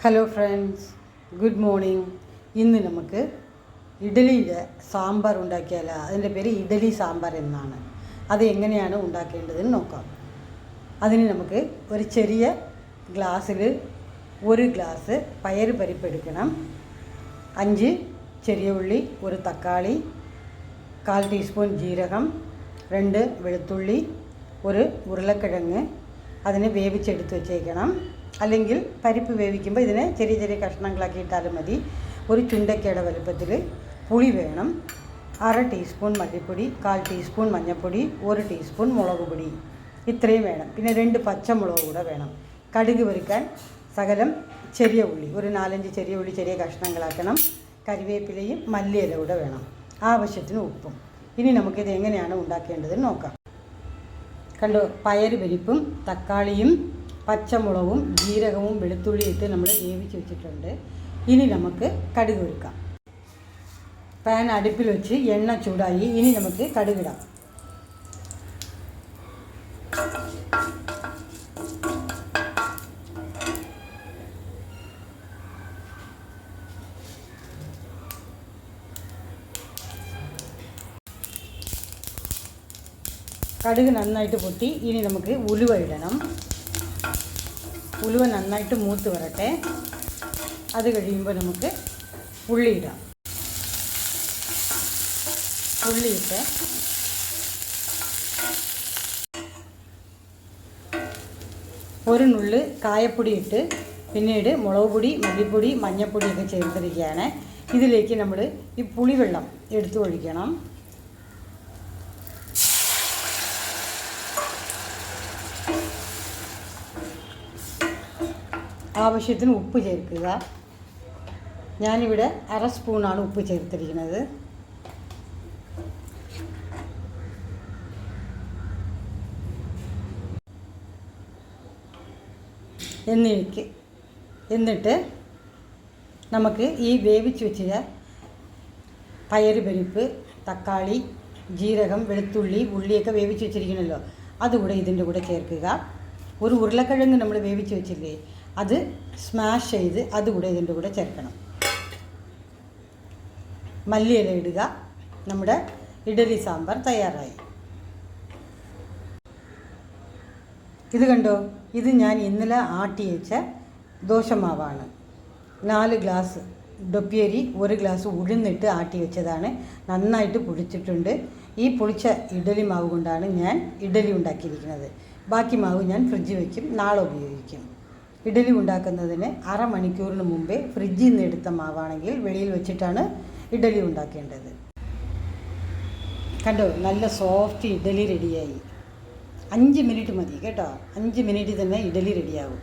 Hello friends, good morning. ഇന്ന് നമുക്ക് ഇഡലിയുടെ സാമ്പാർ ഉണ്ടാക്കിയാലോ. അതിൻ്റെ പേര് ഇഡലി സാമ്പാർ എന്നാണ്. അത് എങ്ങനെയാണ് ഉണ്ടാക്കേണ്ടതെന്ന് നോക്കാം. അതിന് നമുക്ക് ഒരു ചെറിയ ഗ്ലാസ്സിൽ 1 ഗ്ലാസ് പയർ പരിപ്പ് എടുക്കണം. 5 ചെറിയ ഉള്ളി, 1 തക്കാളി, 1/4 ടീസ്പൂൺ ജീരകം, 2 വെളുത്തുള്ളി, 1 ഉരുളക്കിഴങ്ങ്. അതിനെ വേവിച്ചെടുത്ത് വെച്ചേക്കണം. അല്ലെങ്കിൽ പരിപ്പ് വേവിക്കുമ്പോൾ ഇതിനെ ചെറിയ ചെറിയ കഷ്ണങ്ങളാക്കി ഇട്ടാലും മതി. ഒരു ചുണ്ടക്കയുടെ വലുപ്പത്തിൽ പുളി വേണം. 1/2 ടീസ്പൂൺ മല്ലിപ്പൊടി, 1/4 ടീസ്പൂൺ മഞ്ഞൾപ്പൊടി, 1 ടീസ്പൂൺ മുളക് പൊടി. ഇത്രയും വേണം. പിന്നെ 2 പച്ചമുളക് കൂടെ വേണം. കടുക് വറുക്കാൻ ശകലം ചെറിയ ഉള്ളി, ഒരു 4-5 ചെറിയ ഉള്ളി ചെറിയ കഷ്ണങ്ങളാക്കണം. കറിവേപ്പിലയും മല്ലിയില കൂടെ വേണം. ആവശ്യത്തിന് ഉപ്പും. ഇനി നമുക്കിത് എങ്ങനെയാണ് ഉണ്ടാക്കേണ്ടതെന്ന് നോക്കാം. കണ്ടോ, പയർ പരിപ്പും തക്കാളിയും പച്ചമുളകും ജീരകവും വെളുത്തുള്ളിയും ഇട്ട് നമ്മൾ വേവിച്ച് വെച്ചിട്ടുണ്ട്. ഇനി നമുക്ക് കടുക് വറുക്കാം. പാൻ അടുപ്പിൽ വെച്ച് എണ്ണ ചൂടായി. ഇനി നമുക്ക് കടുകിടാം. കടുക് നന്നായിട്ട് പൊട്ടി. ഇനി നമുക്ക് ഉലുവ ഇടണം. ഉലുവ നന്നായിട്ട് മൂത്ത് വരട്ടെ. അത് കഴിയുമ്പോൾ നമുക്ക് ഉള്ളി ഇടാം. ഉള്ളിയിട്ട് ഒരു നുള്ള് കായപ്പൊടി ഇട്ട് പിന്നീട് മുളക് പൊടി, മല്ലിപ്പൊടി, മഞ്ഞൾപ്പൊടിയൊക്കെ ചേർത്തിരിക്കുകയാണ്. ഇതിലേക്ക് നമ്മൾ ഈ പുളിവെള്ളം എടുത്ത് ഒഴിക്കണം. ആവശ്യത്തിന് ഉപ്പ് ചേർക്കുക. ഞാനിവിടെ 1/2 സ്പൂണാണ് ഉപ്പ് ചേർത്തിരിക്കുന്നത്. എന്നിട്ട് നമുക്ക് ഈ വേവിച്ച് വെച്ച പയർ പരിപ്പ്, തക്കാളി, ജീരകം, വെളുത്തുള്ളി, ഉള്ളിയൊക്കെ വേവിച്ച് വെച്ചിരിക്കണമല്ലോ, അതുകൂടെ ഇതിൻ്റെ കൂടെ ചേർക്കുക. ഒരു ഉരുളക്കിഴങ്ങ് നമ്മൾ വേവിച്ച് വെച്ചില്ലേ, അത് സ്മാഷ് ചെയ്ത് അതുകൂടെ ഇതിൻ്റെ കൂടെ ചേർക്കണം. മല്ലിയില ഇടുക. നമ്മുടെ ഇഡലി സാമ്പാർ തയ്യാറായി. ഇത് കണ്ടോ, ഇത് ഞാൻ ഇന്നലെ ആട്ടി വെച്ച ദോശമാവാണ്. 4 ഗ്ലാസ് ഡൊപ്പിയരി, 1 ഗ്ലാസ് ഉഴുന്നിട്ട് ആട്ടി വെച്ചതാണ്. നന്നായിട്ട് പുളിച്ചിട്ടുണ്ട്. ഈ പുളിച്ച ഇഡലി മാവ് കൊണ്ടാണ് ഞാൻ ഇഡലി ഉണ്ടാക്കിയിരിക്കുന്നത്. ബാക്കി മാവ് ഞാൻ ഫ്രിഡ്ജിൽ വയ്ക്കും, നാളെ ഉപയോഗിക്കും. ഇഡലി ഉണ്ടാക്കുന്നതിന് 1/2 മണിക്കൂറിന് മുമ്പേ ഫ്രിഡ്ജിൽ നിന്ന് എടുത്ത മാവാണെങ്കിൽ വെളിയിൽ വെച്ചിട്ടാണ് ഇഡലി ഉണ്ടാക്കേണ്ടത്. കണ്ടോ, നല്ല സോഫ്റ്റ് ഇഡലി റെഡിയായി. 5 മിനിറ്റ് മതി കേട്ടോ. 5 മിനിറ്റിൽ തന്നെ ഇഡലി റെഡിയാവും.